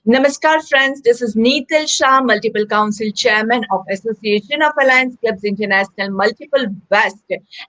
Namaskar friends, this is Neetal Shah, Multiple Council Chairman of Association of Alliance Clubs International Multiple West.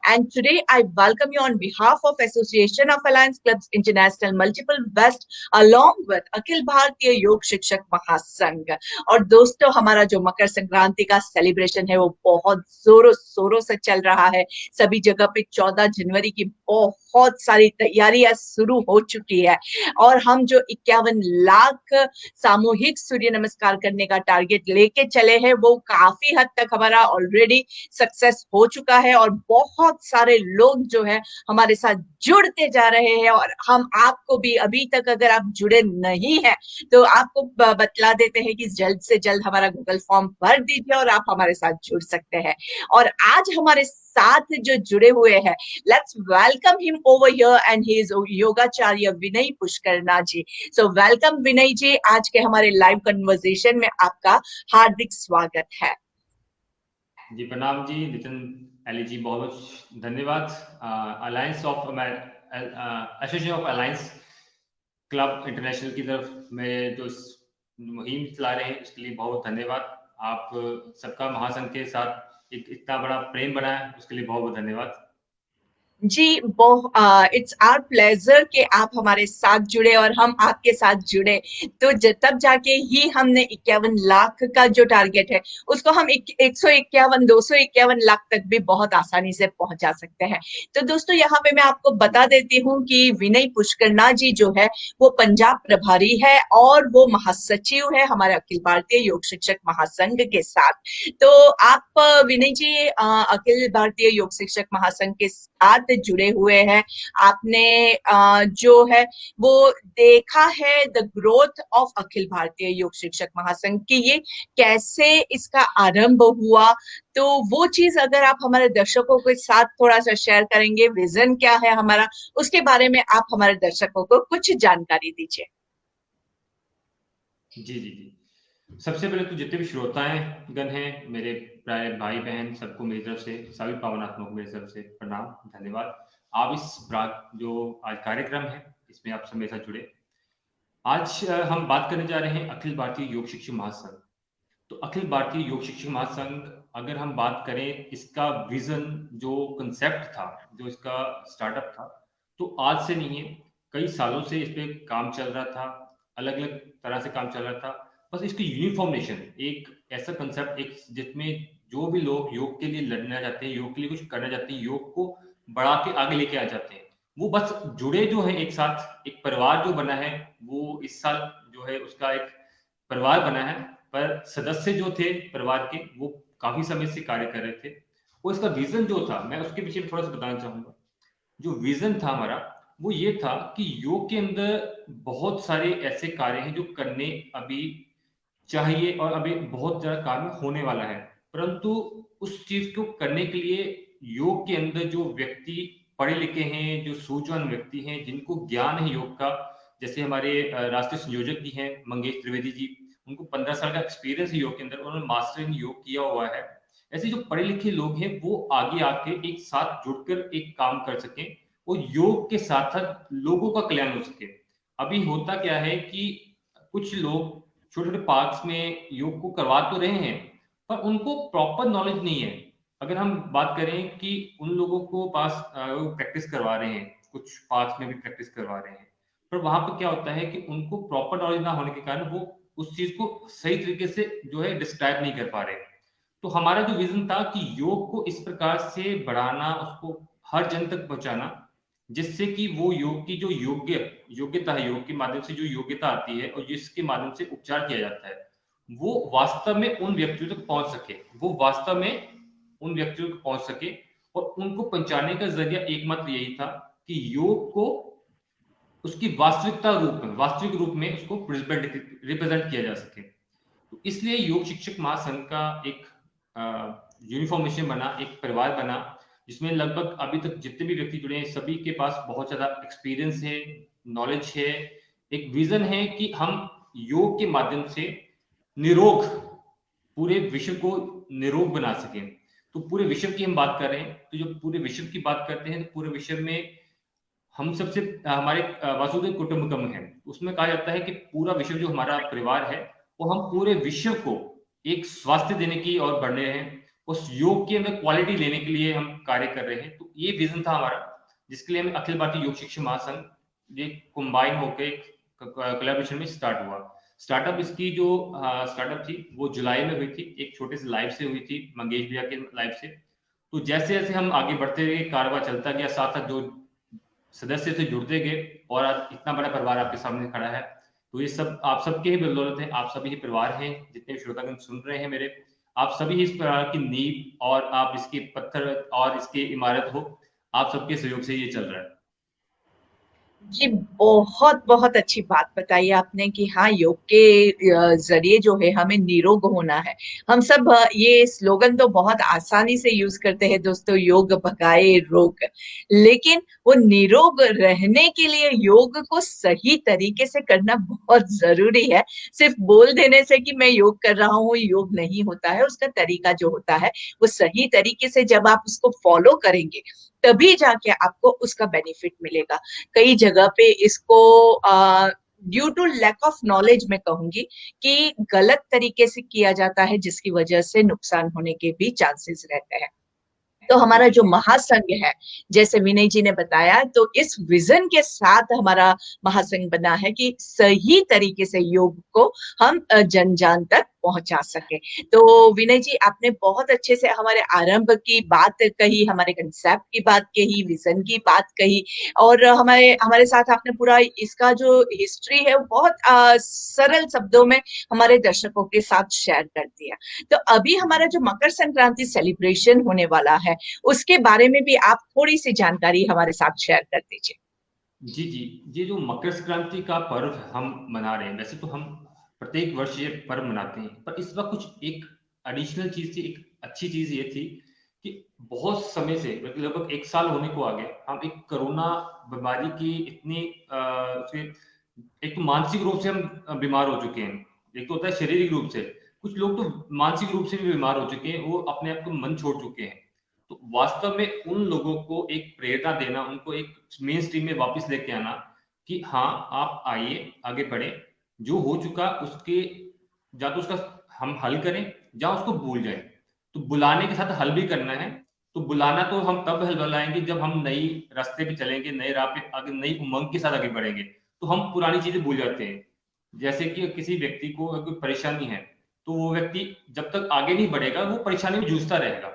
And today I welcome you on behalf of Association of Alliance Clubs International Multiple West along with Akhil Bharatiya योग शिक्षक महासंघ। और दोस्तों, हमारा जो मकर संक्रांति का celebration है वो बहुत जोरों शोरों से चल रहा है। सभी जगह पे 14 जनवरी की बहुत सारी तैयारियां शुरू हो चुकी है और हम जो 51 लाख सामूहिक सूर्य नमस्कार करने का टारगेट लेके चले हैं वो काफी हद तक हमारा ऑलरेडी सक्सेस हो चुका है और बहुत सारे लोग जो है हमारे साथ जुड़ते जा रहे हैं। और हम आपको भी अभी तक अगर आप जुड़े नहीं है तो आपको बतला देते हैं कि जल्द से जल्द हमारा गूगल फॉर्म भर दीजिए और आप हमारे साथ जुड़ सकते हैं। और आज हमारे साथ जो जुड़े हुए हैं, let's welcome him over here and he is Yogacharya Vinay Pushkarna ji. So welcome Vinay ji, आज के हमारे लाइव कन्वर्सेशन में आपका हार्दिक स्वागत है। जी प्रणाम जी नितिन एली जी, बहुत बहुत धन्यवाद। Alliance of association of alliance club international की तरफ में जो मुहिम चला रहे हैं उसके लिए बहुत धन्यवाद। आप सबका महासंघ के साथ एक इतना बड़ा प्रेम बना है उसके लिए बहुत बहुत धन्यवाद जी। इट्स आवर प्लेजर कि आप हमारे साथ जुड़े और हम आपके साथ जुड़े। तो तब जाके ही हमने 51 लाख का जो टारगेट है उसको हम 151 251 लाख तक भी बहुत आसानी से पहुंचा सकते हैं। तो दोस्तों, यहाँ पे मैं आपको बता देती हूँ कि विनय पुष्करना जी जो है वो पंजाब प्रभारी है और वो महासचिव है हमारे अखिल भारतीय योग शिक्षक महासंघ के साथ। तो आप विनय जी अखिल भारतीय योग शिक्षक महासंघ के साथ जुड़े हुए हैं। आपने जो है वो देखा है the growth of Akhil Bharatiya योग शिक्षक महासंघ की, ये कैसे इसका आरंभ हुआ। तो वो चीज अगर आप हमारे दर्शकों के साथ थोड़ा सा शेयर करेंगे, विजन क्या है हमारा, उसके बारे में आप हमारे दर्शकों को कुछ जानकारी दीजिए। जी जी जी। सबसे पहले तो जितने भी श्रोताएं गण हैं, मेरे प्यारे भाई बहन, सबको मेरी तरफ से, सभी पावनात्मक मेरी तरफ से प्रणाम, धन्यवाद। आप इस जो आज कार्यक्रम है इसमें आप सब मेरे साथ जुड़े। आज हम बात करने जा रहे हैं अखिल भारतीय योग शिक्षक महासंघ। तो अखिल भारतीय योग शिक्षक महासंघ, अगर हम बात करें इसका विजन, जो कंसेप्ट था, जो इसका स्टार्टअप था, तो आज से नहीं है, कई सालों से इस पे काम चल रहा था, अलग अलग तरह से काम चल रहा था। बस इसकी यूनिफॉर्मेशन, एक ऐसा कंसेप्ट, एक जिसमें जो भी लोग योग के लिए लड़ना चाहते हैं, योग के लिए कुछ करना चाहते हैं, योग को बढ़ा के आगे लेके आ जाते हैं, वो बस जुड़े जो है एक साथ, एक परिवार जो बना है, वो इस साल जो है उसका एक परिवार बना है। पर सदस्य जो थे परिवार के वो काफी समय से कार्य कर रहे थे। वो इसका विजन जो था, मैं उसके पीछे थोड़ा सा बताना चाहूंगा। जो विजन था हमारा वो ये था कि योग के अंदर बहुत सारे ऐसे कार्य हैं जो करने अभी चाहिए और अभी बहुत ज्यादा कार्य होने वाला है, परंतु उस चीज को करने के लिए योग के अंदर जो व्यक्ति पढ़े लिखे हैं, जो सूझवान व्यक्ति हैं, जिनको ज्ञान है योग का, जैसे हमारे राष्ट्रीय संयोजक भी हैं मंगेश त्रिवेदी जी, उनको 15 साल का एक्सपीरियंस है योग के अंदर, उन्होंने मास्टर इन योग किया हुआ है। ऐसे जो पढ़े लिखे लोग हैं वो आगे आके एक साथ जुड़कर एक काम कर सकें और योग के साथ साथ लोगों का कल्याण हो सके। अभी होता क्या है कि कुछ लोग छोटे छोटे पार्क्स में योग को करवा तो रहे हैं, पर उनको प्रॉपर नॉलेज नहीं है। अगर हम बात करें कि उन लोगों को पास प्रैक्टिस करवा रहे हैं, कुछ पार्क्स में भी प्रैक्टिस करवा रहे हैं, पर वहां पर क्या होता है कि उनको प्रॉपर नॉलेज ना होने के कारण वो उस चीज को सही तरीके से जो है डिस्क्राइब नहीं कर पा रहे। तो हमारा जो विजन था कि योग को इस प्रकार से बढ़ाना, उसको हर जन तक पहुंचाना, जिससे कि वो योग की जो योग्यता है, योग के माध्यम से जो योग्यता आती है और जिसके माध्यम से उपचार किया जाता है, वो वास्तव में उन व्यक्तियों तक पहुंच सके, वो वास्तव में उन व्यक्तियों तक पहुंच सके। और उनको पहुंचाने का जरिया एकमात्र यही था कि योग को उसकी वास्तविक रूप में उसको रिप्रेजेंट किया जा सके। तो इसलिए योग शिक्षक महासंघ का एक यूनिफॉर्मेशन बना, एक परिवार बना, जिसमें लगभग अभी तक जितने भी व्यक्ति जुड़े हैं सभी के पास बहुत ज्यादा एक्सपीरियंस है, नॉलेज है, एक विजन है कि हम योग के माध्यम से निरोग, पूरे विश्व को निरोग बना सकें। तो पूरे विश्व की हम बात कर रहे हैं, तो जब पूरे विश्व की बात करते हैं तो पूरे विश्व में हम सबसे हमारे वासुदेव कुटुंबकम है, उसमें कहा जाता है कि पूरा विश्व जो हमारा परिवार है, वो हम पूरे विश्व को एक स्वास्थ्य देने की और बढ़ रहे हैं, उस योग की हमें क्वालिटी लेने के लिए हम कार्य कर रहे हैं। तो ये विजन था हमारा, जिसके लिए हमें अखिल भारतीय योग शिक्षक महासंघ ये कंबाइन होकर कोलैबोरेशन में स्टार्ट हुआ। स्टार्टअप इसकी जो स्टार्टअप थी वो जुलाई में हुई थी, एक छोटे से लाइव से हुई थी, मंगेश भैया के लाइव से। तो जैसे जैसे हम आगे बढ़ते गए, कारवा चलता गया, साथ साथ जो सदस्य से जुड़ते गए, और आज इतना बड़ा परिवार आपके सामने खड़ा है। तो ये सब आप सबके ही बदौलत है, आप सभी ही परिवार हैं, जितने भी श्रोतागण सुन रहे हैं मेरे, आप सभी इस परिवार की नींव और आप इसके पत्थर और इसकी इमारत हो, आप सबके सहयोग से ये चल रहा है। जी, बहुत बहुत अच्छी बात बताई आपने कि हाँ, योग के जरिए जो है हमें निरोग होना है। हम सब ये स्लोगन तो बहुत आसानी से यूज करते हैं दोस्तों, योग भगाए रोग, लेकिन वो निरोग रहने के लिए योग को सही तरीके से करना बहुत जरूरी है। सिर्फ बोल देने से कि मैं योग कर रहा हूँ योग नहीं होता है, उसका तरीका जो होता है वो सही तरीके से जब आप उसको फॉलो करेंगे तभी जाके आपको उसका बेनिफिट मिलेगा। कई जगह पे इसको due to lack of knowledge मैं कहूंगी कि गलत तरीके से किया जाता है, जिसकी वजह से नुकसान होने के भी चांसेस रहते हैं। तो हमारा जो महासंघ है, जैसे विनय जी ने बताया, तो इस विजन के साथ हमारा महासंघ बना है कि सही तरीके से योग को हम जन जन तक पहुंचा सके। तो विनय जी, आपने बहुत अच्छे से हमारे आरंभ की बात कही, हमारे कंसेप्ट की बात कही, विजन की बात कही, और हमारे हमारे साथ आपने पूरा इसका जो हिस्ट्री है वो बहुत सरल शब्दों में हमारे दर्शकों के साथ शेयर कर दिया। तो अभी हमारा जो मकर संक्रांति सेलिब्रेशन होने वाला है, उसके बारे में भी आप थोड़ी सी जानकारी हमारे साथ शेयर कर दीजिए। जी जी, ये जो मकर संक्रांति का पर्व हम मना रहे हैं, वैसे तो हम प्रत्येक वर्ष ये पर्व मनाते हैं, पर इस बार कुछ एक एडिशनल चीज थी, एक अच्छी चीज ये थी कि बहुत समय से, लगभग 1 साल होने को आ गया, हम एक कोरोना बीमारी की इतनी एक तो मानसिक रूप से हम बीमार हो चुके हैं। एक तो होता है शारीरिक रूप से, कुछ लोग तो मानसिक रूप से भी बीमार हो चुके हैं, वो अपने आप को मन छोड़ चुके हैं। तो वास्तव में उन लोगों को एक प्रेरणा देना, उनको एक मेन स्ट्रीम में वापस लेके आना कि हाँ, आप आइए, आगे बढ़े, जो हो चुका उसके या तो उसका हम हल करें या उसको भूल जाएं। तो बुलाने के साथ हल भी करना है। तो बुलाना तो हम तब हल बुलाएंगे जब हम नई रास्ते पे चलेंगे, नए राह पे आगे, नई उमंग के साथ आगे बढ़ेंगे। तो हम पुरानी चीजें भूल जाते हैं। जैसे कि किसी व्यक्ति को अगर कोई परेशानी है, तो वो व्यक्ति जब तक आगे नहीं बढ़ेगा वो परेशानी में जूझता रहेगा।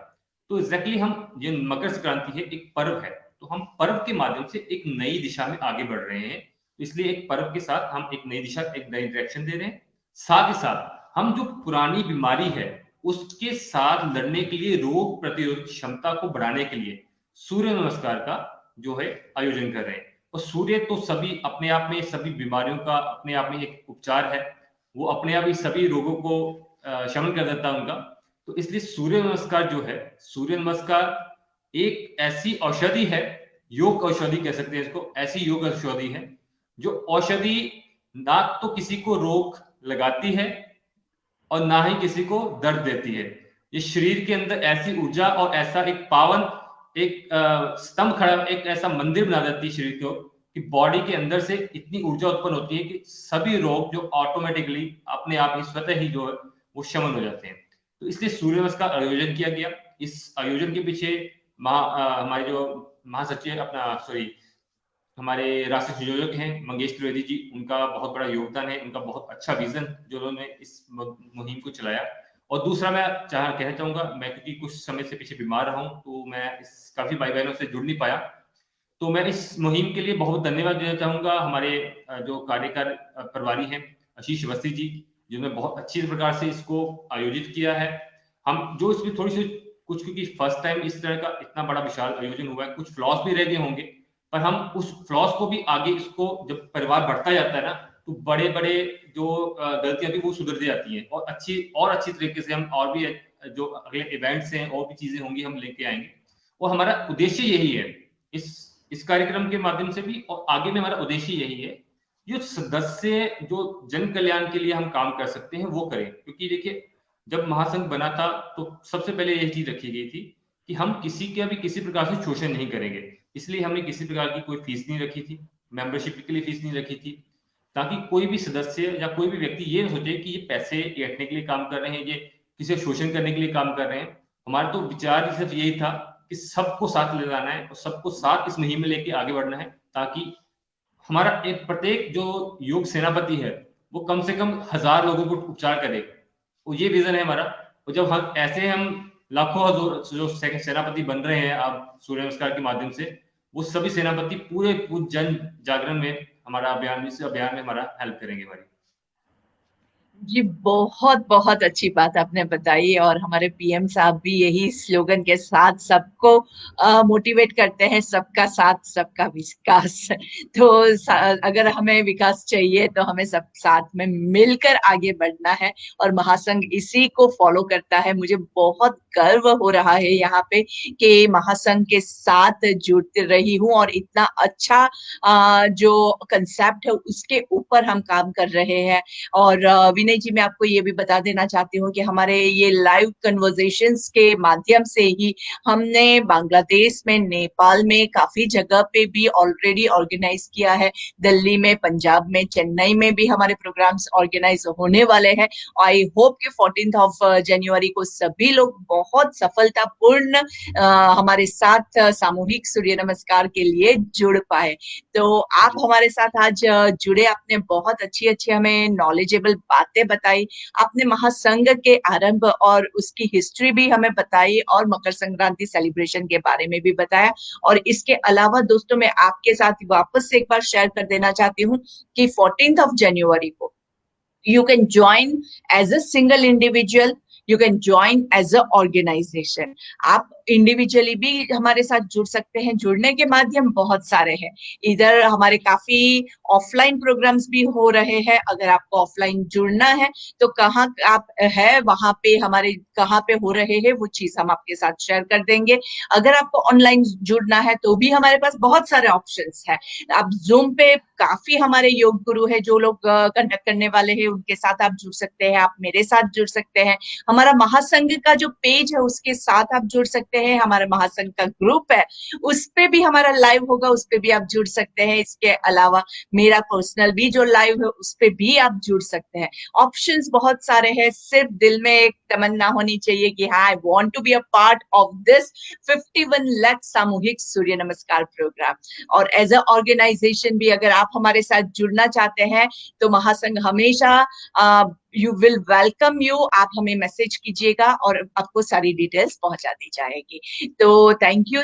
तो एग्जैक्टली हम, ये मकर संक्रांति है, एक पर्व है, तो हम पर्व के माध्यम से एक नई दिशा में आगे बढ़ रहे हैं। तो इसलिए एक पर्व के साथ हम एक नई दिशा, एक नई डायरेक्शन दे रहे हैं। साथ ही साथ हम जो पुरानी बीमारी है उसके साथ लड़ने के लिए, रोग प्रतिरोधक क्षमता को बढ़ाने के लिए सूर्य नमस्कार का जो है आयोजन कर रहे हैं। और सूर्य तो सभी अपने आप में, सभी बीमारियों का अपने आप में एक उपचार है, वो अपने आप ही सभी रोगों को शमन कर देता है उनका। तो इसलिए सूर्य नमस्कार जो है, सूर्य नमस्कार एक ऐसी औषधि है, योग औषधि कह सकते हैं इसको, ऐसी योग औषधि है जो औषधि ना तो किसी को रोग लगाती है और ना ही किसी को दर्द देती है। ये शरीर के अंदर ऐसी ऊर्जा और ऐसा एक पावन एक स्तंभ खड़ा, एक ऐसा मंदिर बना देती है शरीर को, कि बॉडी के अंदर से इतनी ऊर्जा उत्पन्न होती है कि सभी रोग जो ऑटोमेटिकली अपने आप ही स्वतः ही जो है वो शमन हो जाते हैं। तो इसलिए सूर्य नमस्कार आयोजन किया गया। इस आयोजन के पीछे हमारे जो महासचिव अपना सॉरी हमारे राष्ट्रीय संयोजक हैं मंगेश त्रिवेदी जी, उनका बहुत बड़ा योगदान है, उनका बहुत अच्छा विजन जो उन्होंने इस मुहिम को चलाया। और दूसरा मैं कहना चाहूंगा, मैं क्योंकि कुछ समय से पीछे बीमार रहा हूं, तो मैं इस काफी भाई बहनों से जुड़ नहीं पाया, तो मैं इस मुहिम के लिए बहुत धन्यवाद देना चाहूंगा हमारे जो कार्यकार प्रभारी हैं आशीष अवस्थी जी, जिन्होंने बहुत अच्छी प्रकार से इसको आयोजित किया है। हम जो इसमें थोड़ी सी कुछ, क्योंकि फर्स्ट टाइम इस तरह का इतना बड़ा विशाल आयोजन हुआ है, कुछ फ्लॉस भी रह गए होंगे, पर हम उस फ्लॉस को भी आगे, इसको जब परिवार बढ़ता जाता है ना, तो बड़े बड़े जो गलतियां थी वो सुधरती जाती हैं, और अच्छी तरीके से हम और भी जो अगले इवेंट्स हैं और भी चीजें होंगी हम लेके आएंगे। और हमारा उद्देश्य यही है, इस कार्यक्रम के माध्यम से भी और आगे में हमारा उद्देश्य यही है, जो सदस्य जो जन कल्याण के लिए हम काम कर सकते हैं वो करें। क्योंकि देखिए, जब महासंघ बना था तो सबसे पहले यही चीज रखी गई थी कि हम किसी का भी किसी प्रकार से शोषण नहीं करेंगे। इसलिए हमने किसी प्रकार की कोई फीस नहीं रखी थी, मेंबरशिप के लिए फीस नहीं रखी थी, ताकि कोई भी सदस्य या कोई भी व्यक्ति ये ना सोचे कि ये पैसे ऐंठने के लिए काम कर रहे हैं, ये किसी शोषण करने के लिए काम कर रहे हैं। हमारा तो विचार ही सिर्फ यही था कि सबको साथ ले जाना है और सबको साथ इस मुहिम में लेके आगे बढ़ना है, ताकि हमारा एक प्रत्येक जो योग सेनापति है वो कम से कम 1000 लोगों को उपचार करे। तो ये विजन है हमारा। और जब हम ऐसे हम लाखों जो सेनापति बन रहे हैं अब सूर्य नमस्कार के माध्यम से, वो सभी सेनापति पूरे जन जागरण में हमारा अभियान, इस अभियान में हमारा हेल्प करेंगे हमारी। जी, बहुत बहुत अच्छी बात आपने बताई और हमारे पीएम साहब भी यही स्लोगन के साथ सबको मोटिवेट करते हैं, सबका साथ सबका विकास। तो अगर हमें विकास चाहिए तो हमें सब साथ में मिलकर आगे बढ़ना है और महासंघ इसी को फॉलो करता है। मुझे बहुत गर्व हो रहा है यहाँ पे कि महासंघ के साथ जुड़ रही हूँ और इतना अच्छा जो कंसेप्ट है उसके ऊपर हम काम कर रहे हैं। और विनय जी, मैं आपको ये भी बता देना चाहती हूँ कि हमारे ये लाइव कन्वर्सेशंस के माध्यम से ही हमने बांग्लादेश में, नेपाल में, काफी जगह पे भी ऑलरेडी ऑर्गेनाइज किया है। दिल्ली में, पंजाब में, चेन्नई में भी हमारे प्रोग्राम्स ऑर्गेनाइज होने वाले हैं। आई होप कि 14th ऑफ जनवरी को सभी लोग बहुत सफलतापूर्ण हमारे साथ सामूहिक सूर्य नमस्कार के लिए जुड़ पाए। तो आप हमारे साथ आज जुड़े, आपने बहुत अच्छी अच्छी हमें नॉलेजेबल बातें बताई। आपने महासंघ के आरंभ और उसकी हिस्ट्री भी हमें बताई और मकर संक्रांति सेलिब्रेशन के बारे में भी बताया। और इसके अलावा दोस्तों, मैं आपके साथ वापस से एक बार शेयर कर देना चाहती हूँ कि 14th ऑफ जनवरी को you can join as a single individual, you can join as a organization। आप इंडिविजुअली भी हमारे साथ जुड़ सकते हैं। जुड़ने के माध्यम बहुत सारे हैं। इधर हमारे काफी ऑफलाइन प्रोग्राम्स भी हो रहे हैं। अगर आपको ऑफलाइन जुड़ना है तो कहाँ आप है वहां पे हमारे कहाँ पे हो रहे हैं वो चीज हम आपके साथ शेयर कर देंगे। अगर आपको ऑनलाइन जुड़ना है तो भी हमारे पास बहुत सारे ऑप्शंस हैं। आप जूम पे काफी हमारे योग गुरु है जो लोग कंडक्ट करने वाले हैं, उनके साथ आप जुड़ सकते हैं। आप मेरे साथ जुड़ सकते हैं। हमारा महासंघ का जो पेज है उसके साथ आप जुड़ सकते हैं। हमारा महासंघ का ग्रुप है उस पे भी हमारा लाइव होगा, उस पे भी आप जुड़ सकते हैं। इसके अलावा मेरा पर्सनल भी जो लाइव है उस पे भी आप जुड़ सकते हैं। ऑप्शंस बहुत सारे हैं। सिर्फ दिल में एक तमन्ना होनी चाहिए कि हाँ, I want to be a part of this 51 lakh सामूहिक सूर्य नमस्कार प्रोग्राम। और एज अ ऑर्गेनाइजेशन भी अगर आप हमारे साथ जुड़ना चाहते हैं तो महासंघ हमेशा यू विल वेलकम यू। आप हमें मैसेज कीजिएगा और आपको सारी डिटेल्स पहुंचा दी जाएगी। तो thank you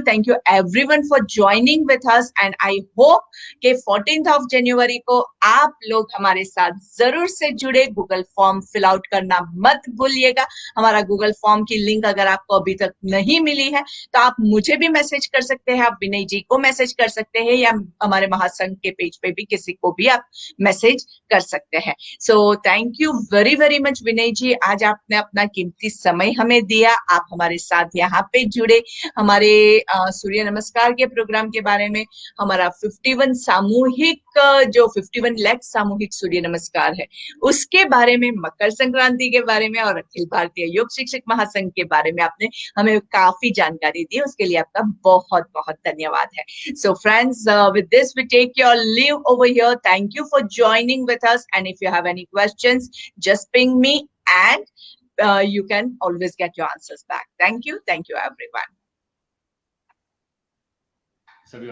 everyone for joining with us and I hope कि 14th ऑफ जनवरी को आप लोग हमारे साथ जरूर से जुड़े। गूगल फॉर्म फिल आउट करना मत भूलिएगा। हमारा गूगल फॉर्म की लिंक अगर आपको अभी तक नहीं मिली है तो आप मुझे भी मैसेज कर सकते हैं, आप विनय जी को मैसेज कर सकते हैं या हमारे महासंघ के पेज पे भी किसी को भी आप मैसेज कर सकते हैं। So thank you very very much Vinay ji, आज आपने अपना कीमती समय हमें दिया। आप हमारे साथ यहाँ पे जुड़े, हमारे सूर्य नमस्कार के प्रोग्राम के बारे में, हमारा 51 सामूहिक जो 51 लाख सामूहिक सूर्य नमस्कार है उसके बारे में, मकर संक्रांति के बारे में और अखिल भारतीय योग शिक्षक महासंघ के बारे में आपने हमें काफी जानकारी दी। उसके लिए आपका बहुत बहुत धन्यवाद है। So friends, with this we take your leave over here. Thank you for joining with us, and if you have any questions just ping me and you can always get your answers back. Thank you everyone. सभी